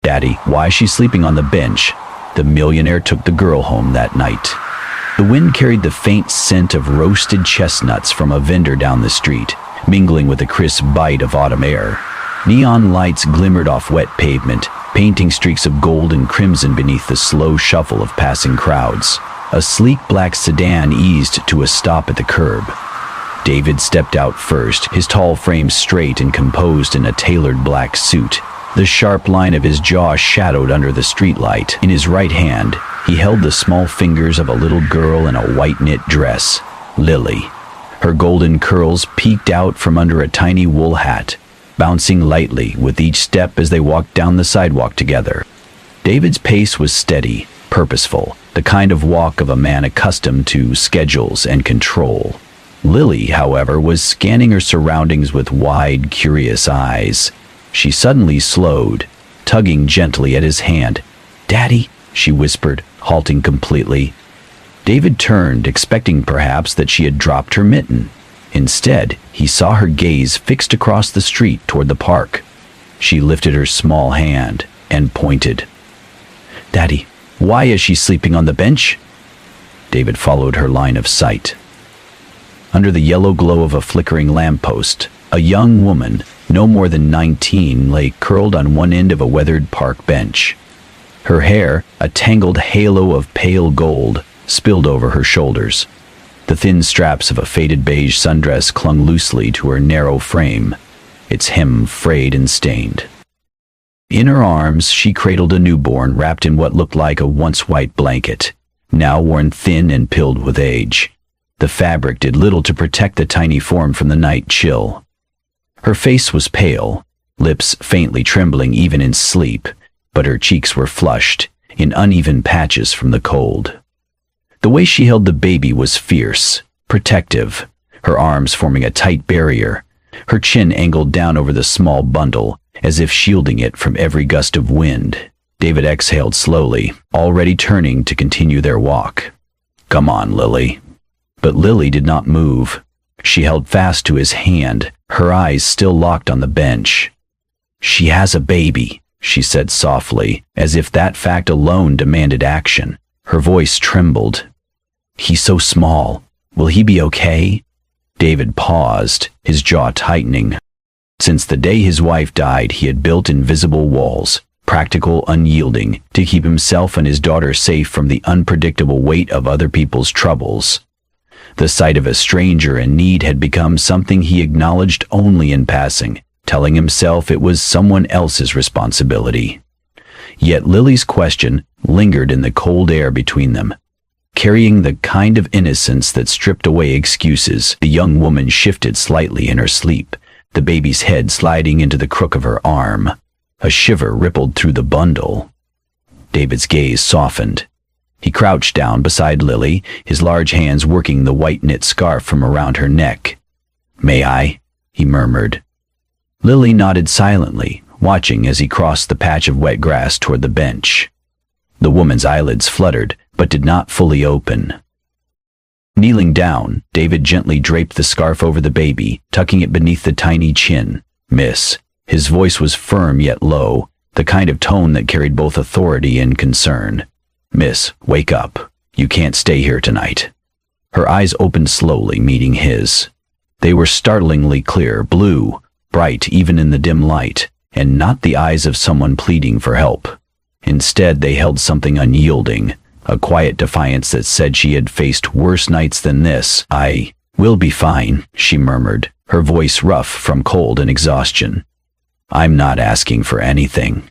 "Daddy, why is she sleeping on the bench?" The millionaire took the girl home that night. The wind carried the faint scent of roasted chestnuts from a vendor down the street, mingling with the crisp bite of autumn air. Neon lights glimmered off wet pavement, painting streaks of gold and crimson beneath the slow shuffle of passing crowds. A sleek black sedan eased to a stop at the curb. David stepped out first, his tall frame straight and composed in a tailored black suit. The sharp line of his jaw shadowed under the streetlight. In his right hand, he held the small fingers of a little girl in a white knit dress, Lily. Her golden curls peeked out from under a tiny wool hat, bouncing lightly with each step as they walked down the sidewalk together. David's pace was steady, purposeful, the kind of walk of a man accustomed to schedules and control. Lily, however, was scanning her surroundings with wide, curious eyes. She suddenly slowed, tugging gently at his hand. "Daddy," she whispered, halting completely. David turned, expecting perhaps that she had dropped her mitten. Instead, he saw her gaze fixed across the street toward the park. She lifted her small hand and pointed. "Daddy, why is she sleeping on the bench?" David followed her line of sight. Under the yellow glow of a flickering lamppost, a young woman, no more than 19, lay curled on one end of a weathered park bench. Her hair, a tangled halo of pale gold, spilled over her shoulders. The thin straps of a faded beige sundress clung loosely to her narrow frame, its hem frayed and stained. In her arms, she cradled a newborn wrapped in what looked like a once white blanket, now worn thin and pilled with age. The fabric did little to protect the tiny form from the night chill. Her face was pale, lips faintly trembling even in sleep, but her cheeks were flushed, in uneven patches from the cold. The way she held the baby was fierce, protective, her arms forming a tight barrier, her chin angled down over the small bundle, as if shielding it from every gust of wind. David exhaled slowly, already turning to continue their walk. "Come on, Lily." But Lily did not move. She held fast to his hand, her eyes still locked on the bench. "She has a baby," she said softly, as if that fact alone demanded action. Her voice trembled. "He's so small. Will he be okay?" David paused, his jaw tightening. Since the day his wife died, he had built invisible walls, practical, unyielding, to keep himself and his daughter safe from the unpredictable weight of other people's troubles. The sight of a stranger in need had become something he acknowledged only in passing, telling himself it was someone else's responsibility. Yet Lily's question lingered in the cold air between them, carrying the kind of innocence that stripped away excuses. The young woman shifted slightly in her sleep, the baby's head sliding into the crook of her arm. A shiver rippled through the bundle. David's gaze softened. He crouched down beside Lily, his large hands working the white knit scarf from around her neck. "May I?" he murmured. Lily nodded silently, watching as he crossed the patch of wet grass toward the bench. The woman's eyelids fluttered, but did not fully open. Kneeling down, David gently draped the scarf over the baby, tucking it beneath the tiny chin. "Miss." His voice was firm yet low, the kind of tone that carried both authority and concern. "Miss, wake up. You can't stay here tonight." Her eyes opened slowly, meeting his. They were startlingly clear, blue, bright even in the dim light, and not the eyes of someone pleading for help. Instead, they held something unyielding, a quiet defiance that said she had faced worse nights than this. "I will be fine," she murmured, her voice rough from cold and exhaustion. "I'm not asking for anything."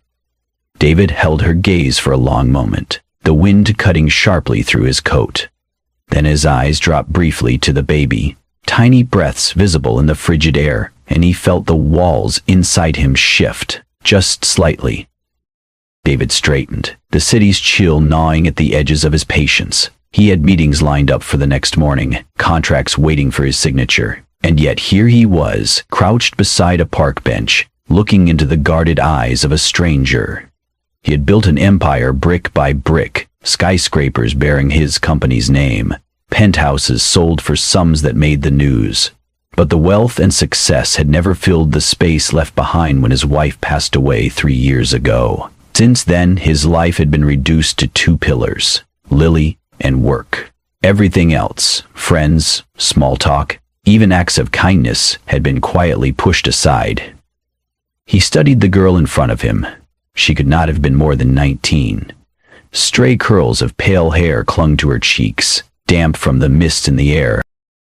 David held her gaze for a long moment, the wind cutting sharply through his coat. Then his eyes dropped briefly to the baby, tiny breaths visible in the frigid air, and he felt the walls inside him shift, just slightly. David straightened, the city's chill gnawing at the edges of his patience. He had meetings lined up for the next morning, contracts waiting for his signature, and yet here he was, crouched beside a park bench, looking into the guarded eyes of a stranger. He had built an empire brick by brick, skyscrapers bearing his company's name, penthouses sold for sums that made the news. But the wealth and success had never filled the space left behind when his wife passed away 3 years ago. Since then, his life had been reduced to two pillars: Lily and work. Everything else, friends, small talk, even acts of kindness, had been quietly pushed aside. He studied the girl in front of him. She could not have been more than 19. Stray curls of pale hair clung to her cheeks, damp from the mist in the air.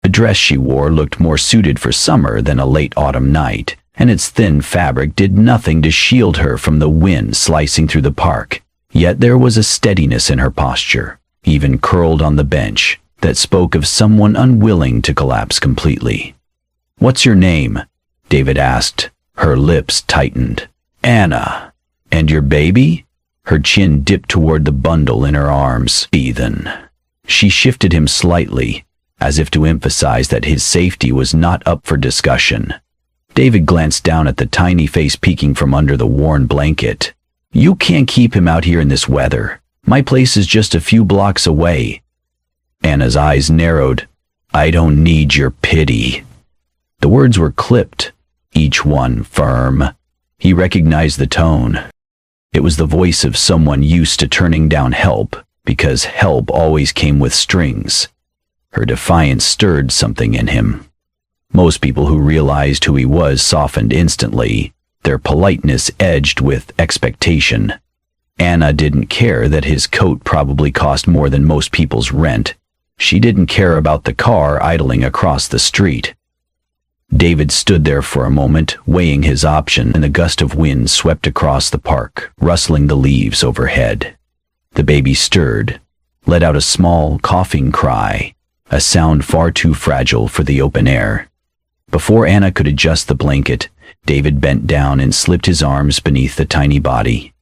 The dress she wore looked more suited for summer than a late autumn night, and its thin fabric did nothing to shield her from the wind slicing through the park. Yet there was a steadiness in her posture, even curled on the bench, that spoke of someone unwilling to collapse completely. "What's your name?" David asked. Her lips tightened. "Anna. And your baby?" Her chin dipped toward the bundle in her arms. "Ethan." She shifted him slightly, as if to emphasize that his safety was not up for discussion. David glanced down at the tiny face peeking from under the worn blanket. "You can't keep him out here in this weather. My place is just a few blocks away." Anna's eyes narrowed. "I don't need your pity." The words were clipped, each one firm. He recognized the tone. It was the voice of someone used to turning down help, because help always came with strings. Her defiance stirred something in him. Most people who realized who he was softened instantly, their politeness edged with expectation. Anna didn't care that his coat probably cost more than most people's rent. She didn't care about the car idling across the street. David stood there for a moment, weighing his option, and a gust of wind swept across the park, rustling the leaves overhead. The baby stirred, let out a small, coughing cry, a sound far too fragile for the open air. Before Anna could adjust the blanket, David bent down and slipped his arms beneath the tiny body.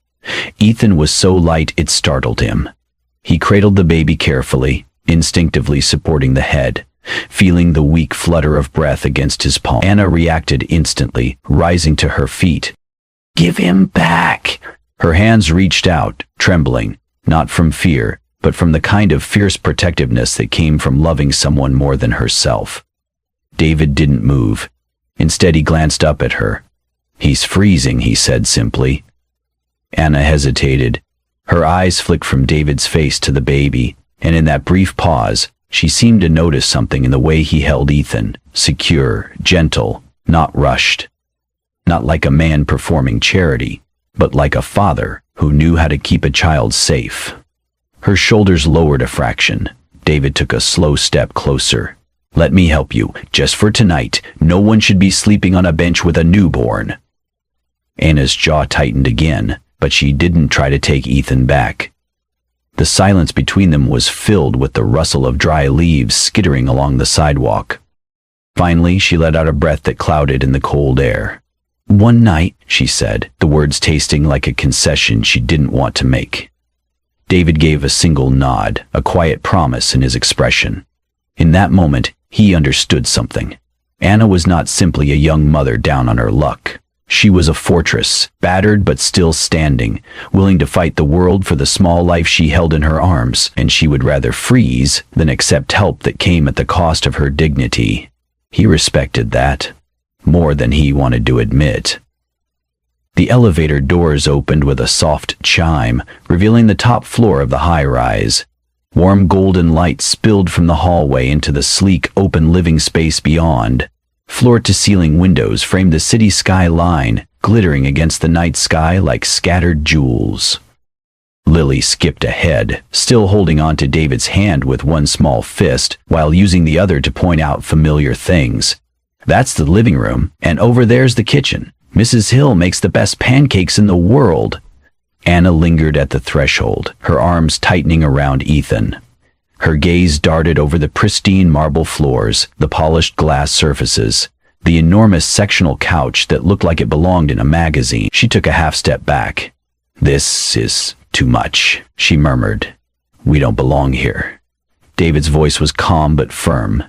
Ethan was so light it startled him. He cradled the baby carefully, instinctively supporting the head, feeling the weak flutter of breath against his palm. Anna reacted instantly, rising to her feet. "Give him back!" Her hands reached out, trembling, not from fear, but from the kind of fierce protectiveness that came from loving someone more than herself. David didn't move. Instead, he glanced up at her. "He's freezing," he said simply. Anna hesitated. Her eyes flicked from David's face to the baby, and in that brief pause, she seemed to notice something in the way he held Ethan, secure, gentle, not rushed. Not like a man performing charity, but like a father who knew how to keep a child safe. Her shoulders lowered a fraction. David took a slow step closer. "Let me help you, just for tonight. No one should be sleeping on a bench with a newborn." Anna's jaw tightened again, but she didn't try to take Ethan back. The silence between them was filled with the rustle of dry leaves skittering along the sidewalk. Finally, she let out a breath that clouded in the cold air. "One night," she said, the words tasting like a concession she didn't want to make. David gave a single nod, a quiet promise in his expression. In that moment, he understood something. Anna was not simply a young mother down on her luck. She was a fortress, battered but still standing, willing to fight the world for the small life she held in her arms, and she would rather freeze than accept help that came at the cost of her dignity. He respected that, more than he wanted to admit. The elevator doors opened with a soft chime, revealing the top floor of the high-rise. Warm golden light spilled from the hallway into the sleek, open living space beyond. Floor-to-ceiling windows framed the city skyline, glittering against the night sky like scattered jewels. Lily skipped ahead, still holding on to David's hand with one small fist, while using the other to point out familiar things. "That's the living room, and over there's the kitchen. Mrs. Hill makes the best pancakes in the world." Anna lingered at the threshold, her arms tightening around Ethan. Her gaze darted over the pristine marble floors, the polished glass surfaces, the enormous sectional couch that looked like it belonged in a magazine. She took a half step back. "This is too much," she murmured. "We don't belong here." David's voice was calm but firm.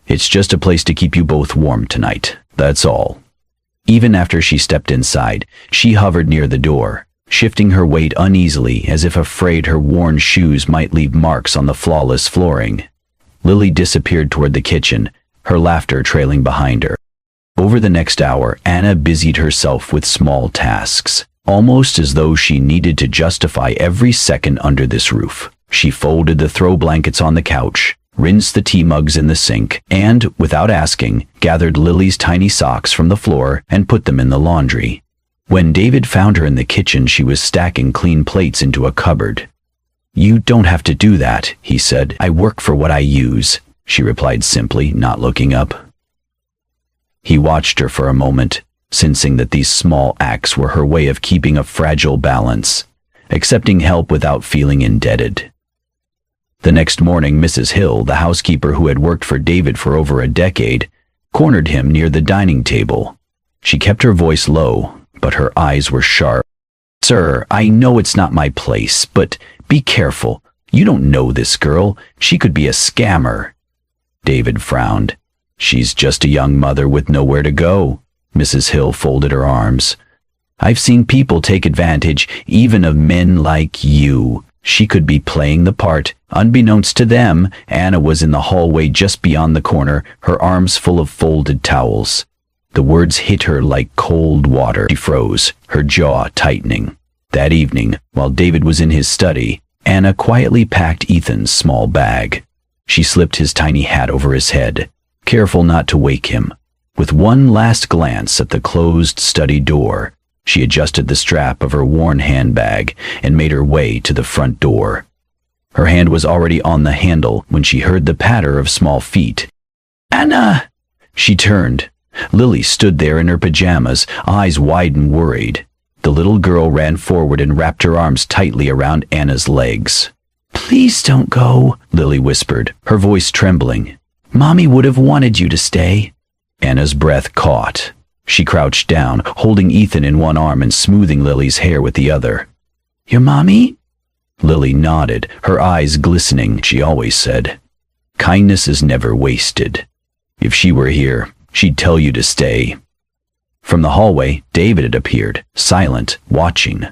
"It's just a place to keep you both warm tonight, that's all." Even after she stepped inside, she hovered near the door, shifting her weight uneasily as if afraid her worn shoes might leave marks on the flawless flooring. Lily disappeared toward the kitchen, her laughter trailing behind her. Over the next hour, Anna busied herself with small tasks, almost as though she needed to justify every second under this roof. She folded the throw blankets on the couch, rinsed the tea mugs in the sink, and, without asking, gathered Lily's tiny socks from the floor and put them in the laundry. When David found her in the kitchen, she was stacking clean plates into a cupboard. "You don't have to do that," he said. "I work for what I use," she replied simply, not looking up. He watched her for a moment, sensing that these small acts were her way of keeping a fragile balance, accepting help without feeling indebted. The next morning, Mrs. Hill, the housekeeper who had worked for David for over a decade, cornered him near the dining table. She kept her voice low, but her eyes were sharp. "Sir, I know it's not my place, but be careful. You don't know this girl. She could be a scammer." David frowned. "She's just a young mother with nowhere to go." Mrs. Hill folded her arms. "I've seen people take advantage, even of men like you. She could be playing the part. Unbeknownst to them, Anna was in the hallway just beyond the corner, her arms full of folded towels." The words hit her like cold water. She froze, her jaw tightening. That evening, while David was in his study, Anna quietly packed Ethan's small bag. She slipped his tiny hat over his head, careful not to wake him. With one last glance at the closed study door, she adjusted the strap of her worn handbag and made her way to the front door. Her hand was already on the handle when she heard the patter of small feet. "Anna!" She turned. Lily stood there in her pajamas, eyes wide and worried. The little girl ran forward and wrapped her arms tightly around Anna's legs. "Please don't go," Lily whispered, her voice trembling. "Mommy would have wanted you to stay." Anna's breath caught. She crouched down, holding Ethan in one arm and smoothing Lily's hair with the other. "Your mommy?" Lily nodded, her eyes glistening. She always said, "Kindness is never wasted. If she were here, she'd tell you to stay." From the hallway, David had appeared, silent, watching.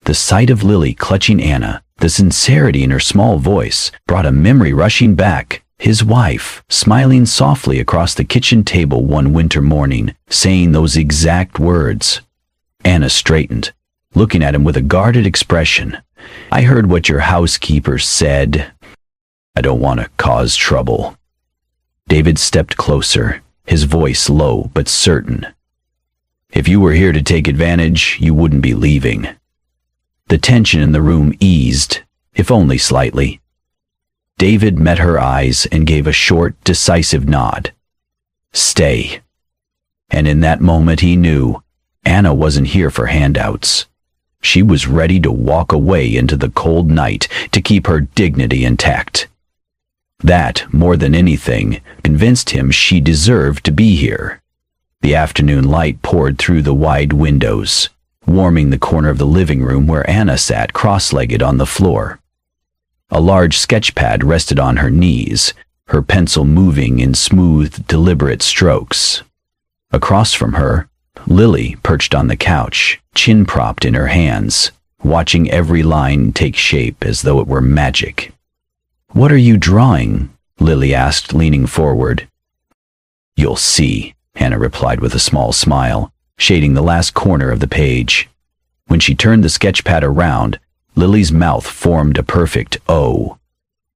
The sight of Lily clutching Anna, the sincerity in her small voice, brought a memory rushing back. His wife, smiling softly across the kitchen table one winter morning, saying those exact words. Anna straightened, looking at him with a guarded expression. "I heard what your housekeeper said. I don't want to cause trouble." David stepped closer, his voice low but certain. "If you were here to take advantage, you wouldn't be leaving." The tension in the room eased, if only slightly. David met her eyes and gave a short, decisive nod. "Stay." And in that moment he knew Anna wasn't here for handouts. She was ready to walk away into the cold night to keep her dignity intact. That, more than anything, convinced him she deserved to be here. The afternoon light poured through the wide windows, warming the corner of the living room where Anna sat cross-legged on the floor. A large sketch pad rested on her knees, her pencil moving in smooth, deliberate strokes. Across from her, Lily perched on the couch, chin propped in her hands, watching every line take shape as though it were magic. "What are you drawing?" Lily asked, leaning forward. "You'll see," Anna replied with a small smile, shading the last corner of the page. When she turned the sketch pad around, Lily's mouth formed a perfect O.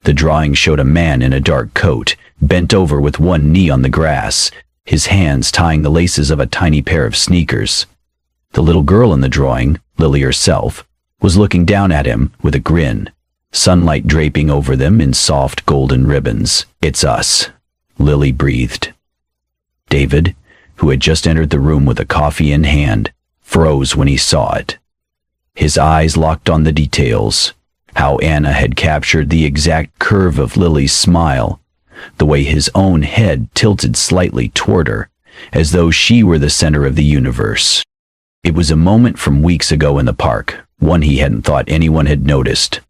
The drawing showed a man in a dark coat, bent over with one knee on the grass, his hands tying the laces of a tiny pair of sneakers. The little girl in the drawing, Lily herself, was looking down at him with a grin, sunlight draping over them in soft golden ribbons. "It's us," Lily breathed. David, who had just entered the room with a coffee in hand, froze when he saw it. His eyes locked on the details, how Anna had captured the exact curve of Lily's smile, the way his own head tilted slightly toward her, as though she were the center of the universe. It was a moment from weeks ago in the park, one he hadn't thought anyone had noticed.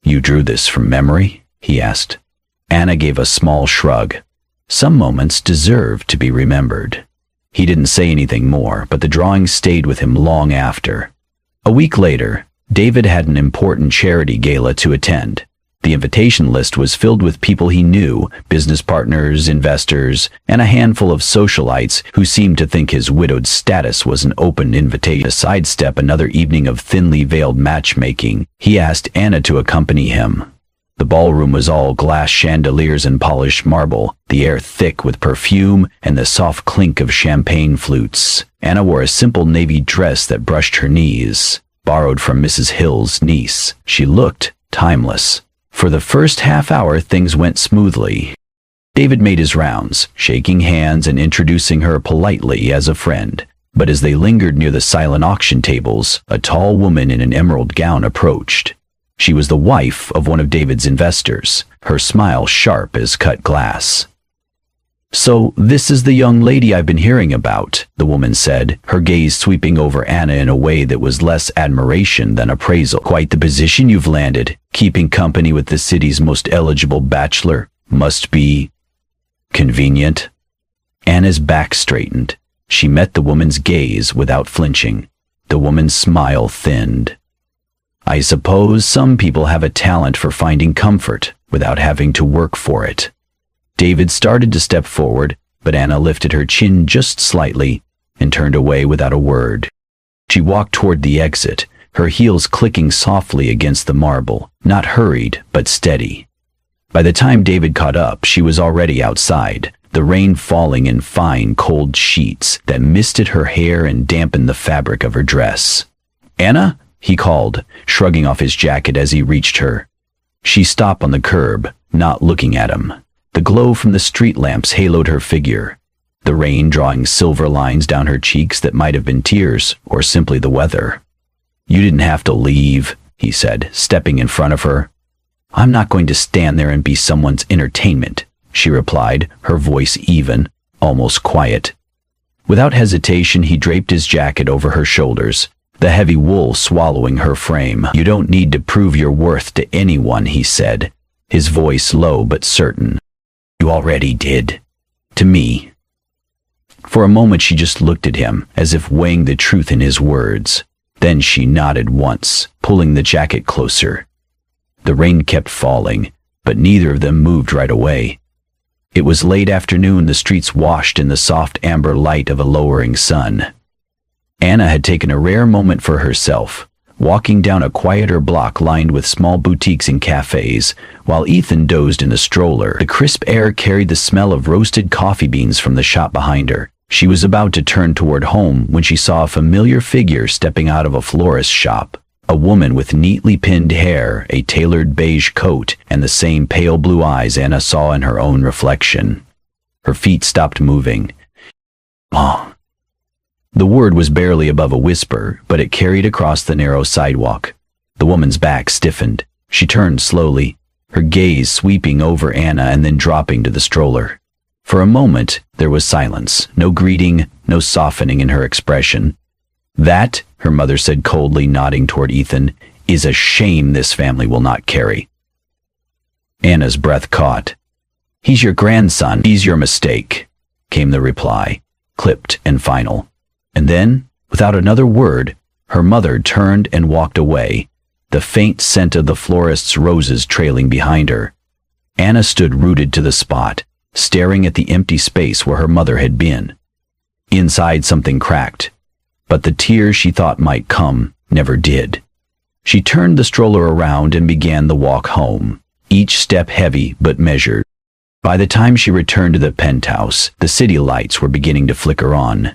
"You drew this from memory?" he asked. Anna gave a small shrug. Some moments deserved to be remembered. He didn't say anything more, but the drawing stayed with him long after. A week later, David had an important charity gala to attend. The invitation list was filled with people he knew, business partners, investors, and a handful of socialites who seemed to think his widowed status was an open invitation. To sidestep another evening of thinly veiled matchmaking, he asked Anna to accompany him. The ballroom was all glass chandeliers and polished marble, the air thick with perfume and the soft clink of champagne flutes. Anna wore a simple navy dress that brushed her knees, borrowed from Mrs. Hill's niece. She looked timeless. For the first half hour, things went smoothly. David made his rounds, shaking hands and introducing her politely as a friend. But as they lingered near the silent auction tables, a tall woman in an emerald gown approached. She was the wife of one of David's investors, her smile sharp as cut glass. "So this is the young lady I've been hearing about," the woman said, her gaze sweeping over Anna in a way that was less admiration than appraisal. "Quite the position you've landed, keeping company with the city's most eligible bachelor. Must be convenient." Anna's back straightened. She met the woman's gaze without flinching. The woman's smile thinned. "I suppose some people have a talent for finding comfort without having to work for it." David started to step forward, but Anna lifted her chin just slightly and turned away without a word. She walked toward the exit, her heels clicking softly against the marble, not hurried, but steady. By the time David caught up, she was already outside, the rain falling in fine, cold sheets that misted her hair and dampened the fabric of her dress. "Anna?" he called, shrugging off his jacket as he reached her. She stopped on the curb, not looking at him. The glow from the street lamps haloed her figure, the rain drawing silver lines down her cheeks that might have been tears or simply the weather. "You didn't have to leave," he said, stepping in front of her. "I'm not going to stand there and be someone's entertainment," she replied, her voice even, almost quiet. Without hesitation, he draped his jacket over her shoulders, the heavy wool swallowing her frame. "You don't need to prove your worth to anyone," he said, his voice low but certain. "You already did. To me." For a moment she just looked at him, as if weighing the truth in his words. Then she nodded once, pulling the jacket closer. The rain kept falling, but neither of them moved right away. It was late afternoon, the streets washed in the soft amber light of a lowering sun. Anna had taken a rare moment for herself, walking down a quieter block lined with small boutiques and cafes, while Ethan dozed in a stroller. The crisp air carried the smell of roasted coffee beans from the shop behind her. She was about to turn toward home when she saw a familiar figure stepping out of a florist's shop. A woman with neatly pinned hair, a tailored beige coat, and the same pale blue eyes Anna saw in her own reflection. Her feet stopped moving. "Oh." The word was barely above a whisper, but it carried across the narrow sidewalk. The woman's back stiffened. She turned slowly, her gaze sweeping over Anna and then dropping to the stroller. For a moment, there was silence, no greeting, no softening in her expression. "That," her mother said coldly, nodding toward Ethan, "is a shame this family will not carry." Anna's breath caught. "He's your grandson. He's your mistake," came the reply, clipped and final. And then, without another word, her mother turned and walked away, the faint scent of the florist's roses trailing behind her. Anna stood rooted to the spot, staring at the empty space where her mother had been. Inside, something cracked, but the tears she thought might come never did. She turned the stroller around and began the walk home, each step heavy but measured. By the time she returned to the penthouse, the city lights were beginning to flicker on.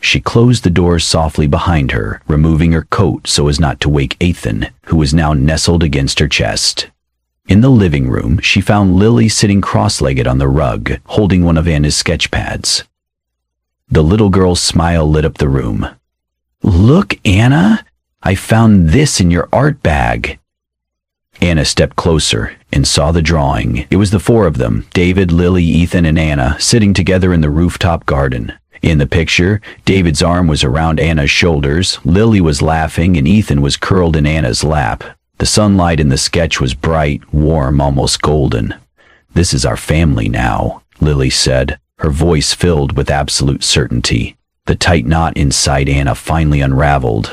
She closed the doors softly behind her, removing her coat so as not to wake Ethan, who was now nestled against her chest. In the living room, she found Lily sitting cross-legged on the rug, holding one of Anna's sketch pads. The little girl's smile lit up the room. "Look, Anna, I found this in your art bag." Anna stepped closer and saw the drawing. It was the four of them, David, Lily, Ethan, and Anna, sitting together in the rooftop garden. In the picture, David's arm was around Anna's shoulders, Lily was laughing, and Ethan was curled in Anna's lap. The sunlight in the sketch was bright, warm, almost golden. "This is our family now," Lily said, her voice filled with absolute certainty. The tight knot inside Anna finally unraveled.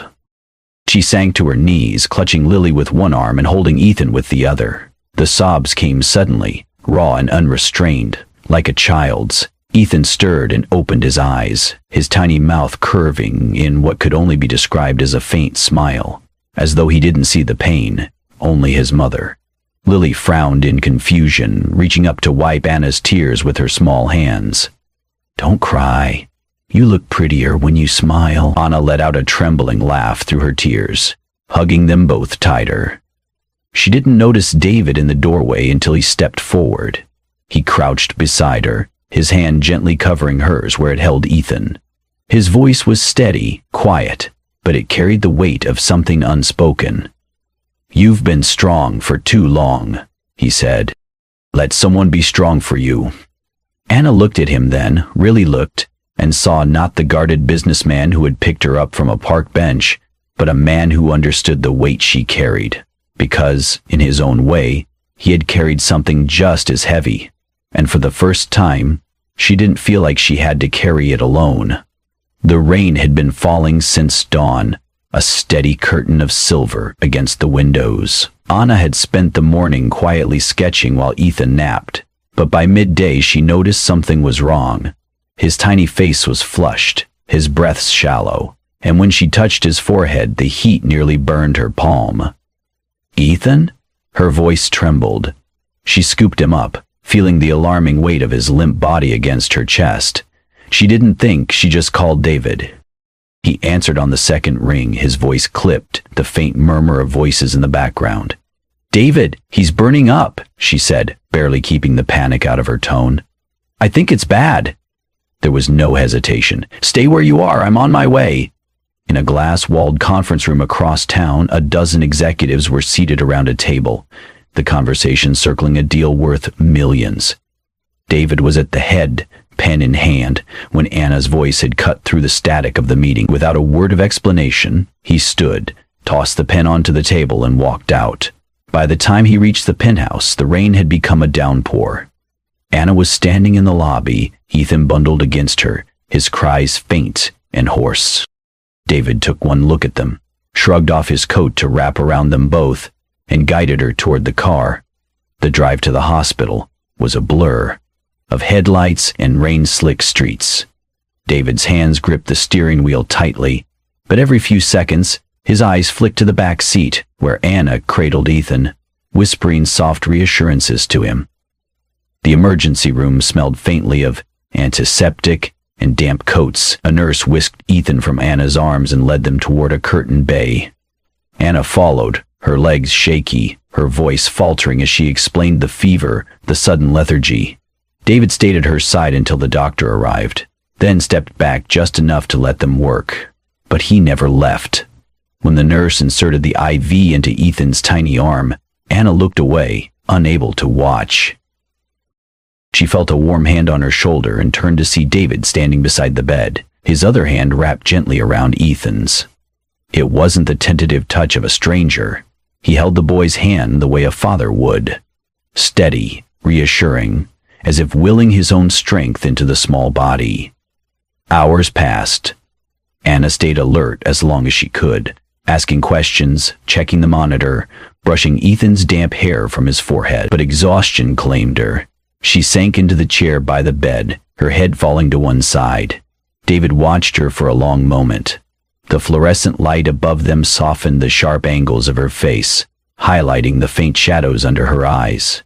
She sank to her knees, clutching Lily with one arm and holding Ethan with the other. The sobs came suddenly, raw and unrestrained, like a child's. Ethan stirred and opened his eyes, his tiny mouth curving in what could only be described as a faint smile, as though he didn't see the pain, only his mother. Lily frowned in confusion, reaching up to wipe Anna's tears with her small hands. "Don't cry. You look prettier when you smile." Anna let out a trembling laugh through her tears, hugging them both tighter. She didn't notice David in the doorway until he stepped forward. He crouched beside her, his hand gently covering hers where it held Ethan. His voice was steady, quiet, but it carried the weight of something unspoken. "You've been strong for too long," he said. "Let someone be strong for you." Anna looked at him then, really looked, and saw not the guarded businessman who had picked her up from a park bench, but a man who understood the weight she carried, because, in his own way, he had carried something just as heavy. And for the first time, she didn't feel like she had to carry it alone. The rain had been falling since dawn, a steady curtain of silver against the windows. Anna had spent the morning quietly sketching while Ethan napped, but by midday she noticed something was wrong. His tiny face was flushed, his breath shallow, and when she touched his forehead, the heat nearly burned her palm. "Ethan?" Her voice trembled. She scooped him up, feeling the alarming weight of his limp body against her chest. She didn't think, she just called David. He answered on the second ring, his voice clipped, the faint murmur of voices in the background. "David, he's burning up," she said, barely keeping the panic out of her tone. "I think it's bad." There was no hesitation. "Stay where you are, I'm on my way." In a glass-walled conference room across town, a dozen executives were seated around a table, the conversation circling a deal worth millions. David was at the head, pen in hand, when Anna's voice had cut through the static of the meeting. Without a word of explanation, he stood, tossed the pen onto the table, and walked out. By the time he reached the penthouse, the rain had become a downpour. Anna was standing in the lobby, Ethan bundled against her, his cries faint and hoarse. David took one look at them, shrugged off his coat to wrap around them both, and guided her toward the car. The drive to the hospital was a blur of headlights and rain-slick streets. David's hands gripped the steering wheel tightly, but every few seconds, his eyes flicked to the back seat, where Anna cradled Ethan, whispering soft reassurances to him. The emergency room smelled faintly of antiseptic and damp coats. A nurse whisked Ethan from Anna's arms and led them toward a curtained bay. Anna followed, her legs shaky, her voice faltering as she explained the fever, the sudden lethargy. David stayed at her side until the doctor arrived, then stepped back just enough to let them work. But he never left. When the nurse inserted the IV into Ethan's tiny arm, Anna looked away, unable to watch. She felt a warm hand on her shoulder and turned to see David standing beside the bed, his other hand wrapped gently around Ethan's. It wasn't the tentative touch of a stranger. He held the boy's hand the way a father would. Steady, reassuring, as if willing his own strength into the small body. Hours passed. Anna stayed alert as long as she could, asking questions, checking the monitor, brushing Ethan's damp hair from his forehead. But exhaustion claimed her. She sank into the chair by the bed, her head falling to one side. David watched her for a long moment. The fluorescent light above them softened the sharp angles of her face, highlighting the faint shadows under her eyes.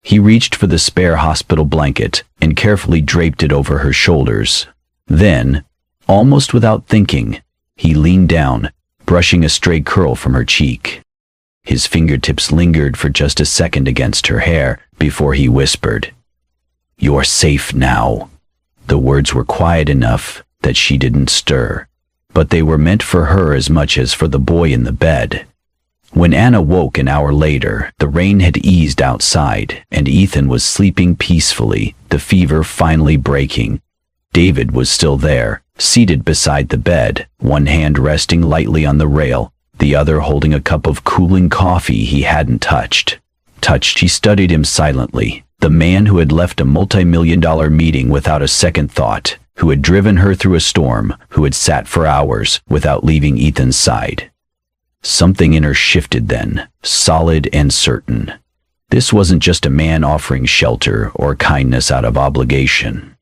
He reached for the spare hospital blanket and carefully draped it over her shoulders. Then, almost without thinking, he leaned down, brushing a stray curl from her cheek. His fingertips lingered for just a second against her hair before he whispered, "You're safe now." The words were quiet enough that she didn't stir, but they were meant for her as much as for the boy in the bed. When Anna woke an hour later, the rain had eased outside, and Ethan was sleeping peacefully, the fever finally breaking. David was still there, seated beside the bed, one hand resting lightly on the rail, the other holding a cup of cooling coffee he hadn't touched. He studied him silently, the man who had left a multi-million-dollar meeting without a second thought, who had driven her through a storm, who had sat for hours without leaving Ethan's side. Something in her shifted then, solid and certain. This wasn't just a man offering shelter or kindness out of obligation.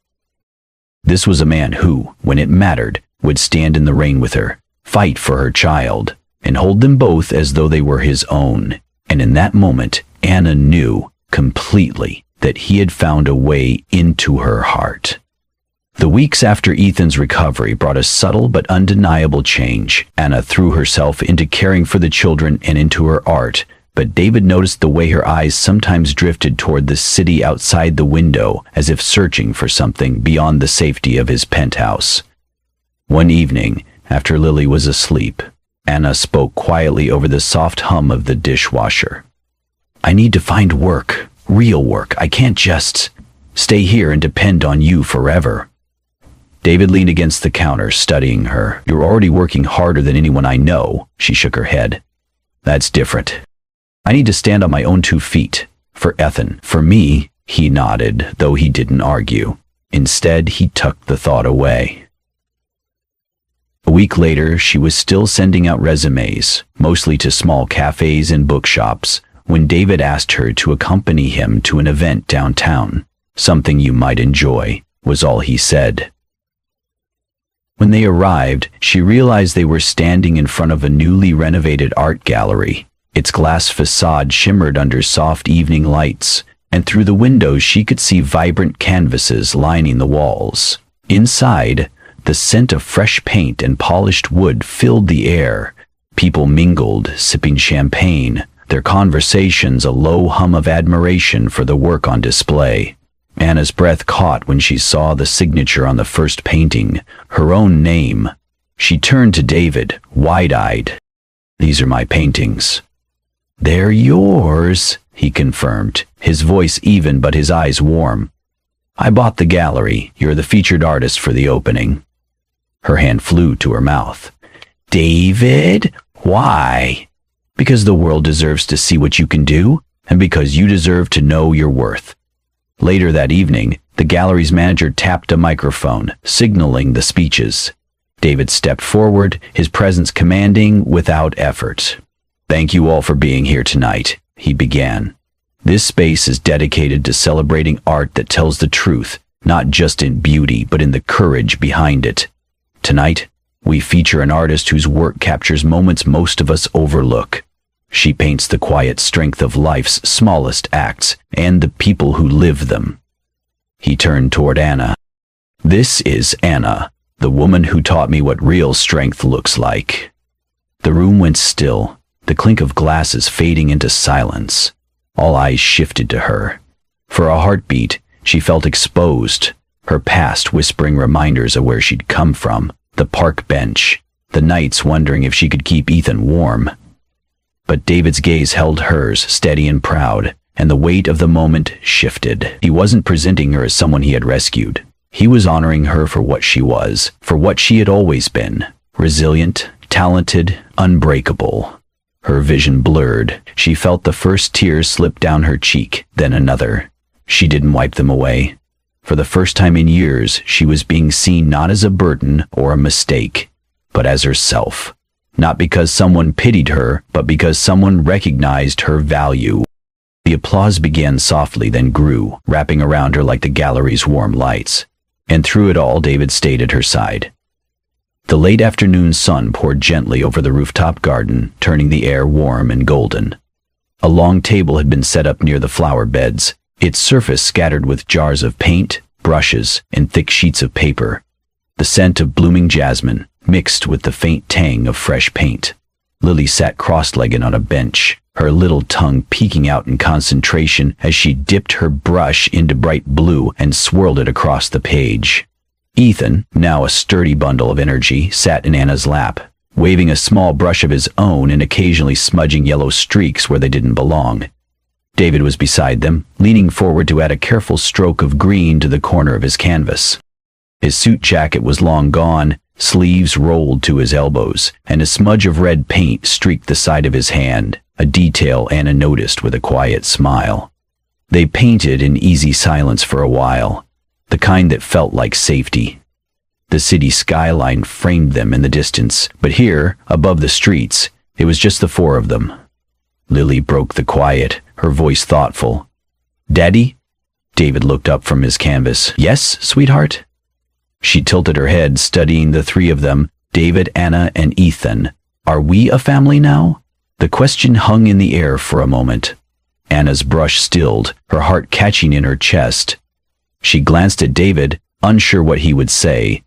This was a man who, when it mattered, would stand in the rain with her, fight for her child, and hold them both as though they were his own. And in that moment, Anna knew completely that he had found a way into her heart. The weeks after Ethan's recovery brought a subtle but undeniable change. Anna threw herself into caring for the children and into her art, but David noticed the way her eyes sometimes drifted toward the city outside the window, as if searching for something beyond the safety of his penthouse. One evening, after Lily was asleep, Anna spoke quietly over the soft hum of the dishwasher. "I need to find work, real work. I can't just stay here and depend on you forever." David leaned against the counter, studying her. "You're already working harder than anyone I know." She shook her head. "That's different. I need to stand on my own 2 feet. For Ethan. For me." He nodded, though he didn't argue. Instead, he tucked the thought away. A week later, she was still sending out resumes, mostly to small cafes and bookshops, when David asked her to accompany him to an event downtown. "Something you might enjoy," was all he said. When they arrived, she realized they were standing in front of a newly renovated art gallery. Its glass facade shimmered under soft evening lights, and through the windows she could see vibrant canvases lining the walls. Inside, the scent of fresh paint and polished wood filled the air. People mingled, sipping champagne, their conversations a low hum of admiration for the work on display. Anna's breath caught when she saw the signature on the first painting, her own name. She turned to David, wide-eyed. "These are my paintings." "They're yours," he confirmed, his voice even but his eyes warm. "I bought the gallery. You're the featured artist for the opening." Her hand flew to her mouth. "David? Why?" "Because the world deserves to see what you can do, and because you deserve to know your worth." Later that evening, the gallery's manager tapped a microphone, signaling the speeches. David stepped forward, his presence commanding without effort. "Thank you all for being here tonight," he began. "This space is dedicated to celebrating art that tells the truth, not just in beauty, but in the courage behind it. Tonight, we feature an artist whose work captures moments most of us overlook. She paints the quiet strength of life's smallest acts and the people who live them." He turned toward Anna. "This is Anna, the woman who taught me what real strength looks like." The room went still, the clink of glasses fading into silence. All eyes shifted to her. For a heartbeat, she felt exposed, her past whispering reminders of where she'd come from, the park bench, the nights wondering if she could keep Ethan warm. But David's gaze held hers, steady and proud, and the weight of the moment shifted. He wasn't presenting her as someone he had rescued. He was honoring her for what she was, for what she had always been. Resilient, talented, unbreakable. Her vision blurred. She felt the first tears slip down her cheek, then another. She didn't wipe them away. For the first time in years, she was being seen not as a burden or a mistake, but as herself. Not because someone pitied her, but because someone recognized her value. The applause began softly, then grew, wrapping around her like the gallery's warm lights. And through it all, David stayed at her side. The late afternoon sun poured gently over the rooftop garden, turning the air warm and golden. A long table had been set up near the flower beds, its surface scattered with jars of paint, brushes, and thick sheets of paper. The scent of blooming jasmine mixed with the faint tang of fresh paint. Lily sat cross-legged on a bench, her little tongue peeking out in concentration as she dipped her brush into bright blue and swirled it across the page. Ethan, now a sturdy bundle of energy, sat in Anna's lap, waving a small brush of his own and occasionally smudging yellow streaks where they didn't belong. David was beside them, leaning forward to add a careful stroke of green to the corner of his canvas. His suit jacket was long gone, sleeves rolled to his elbows, and a smudge of red paint streaked the side of his hand, a detail Anna noticed with a quiet smile. They painted in easy silence for a while, the kind that felt like safety. The city skyline framed them in the distance, but here, above the streets, it was just the four of them. Lily broke the quiet, her voice thoughtful. "Daddy?" David looked up from his canvas. "Yes, sweetheart?" She tilted her head, studying the three of them, David, Anna, and Ethan. "Are we a family now?" The question hung in the air for a moment. Anna's brush stilled, her heart catching in her chest. She glanced at David, unsure what he would say.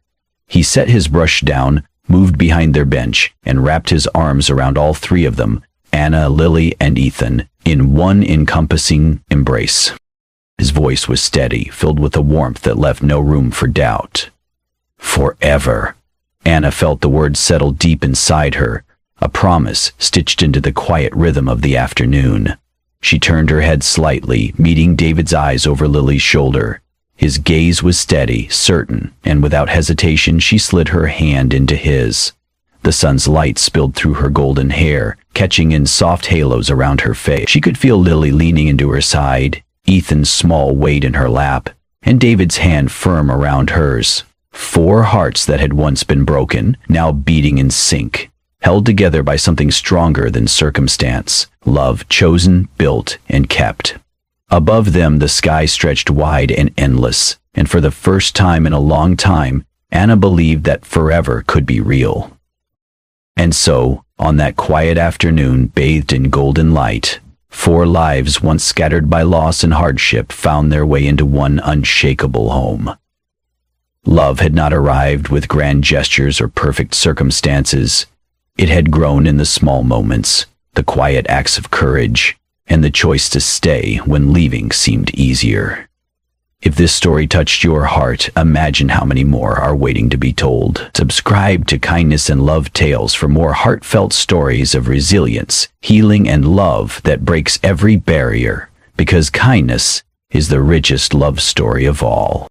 He set his brush down, moved behind their bench, and wrapped his arms around all three of them, Anna, Lily, and Ethan, in one encompassing embrace. His voice was steady, filled with a warmth that left no room for doubt. "Forever." Anna felt the words settle deep inside her, a promise stitched into the quiet rhythm of the afternoon. She turned her head slightly, meeting David's eyes over Lily's shoulder. His gaze was steady, certain, and without hesitation she slid her hand into his. The sun's light spilled through her golden hair, catching in soft halos around her face. She could feel Lily leaning into her side, Ethan's small weight in her lap, and David's hand firm around hers. 4 hearts that had once been broken, now beating in sync, held together by something stronger than circumstance, love chosen, built, and kept. Above them the sky stretched wide and endless, and for the first time in a long time, Anna believed that forever could be real. And so, on that quiet afternoon bathed in golden light, 4 lives once scattered by loss and hardship found their way into one unshakable home. Love had not arrived with grand gestures or perfect circumstances. It had grown in the small moments, the quiet acts of courage, and the choice to stay when leaving seemed easier. If this story touched your heart, imagine how many more are waiting to be told. Subscribe to Kindness and Love Tales for more heartfelt stories of resilience, healing, and love that breaks every barrier, because kindness is the richest love story of all.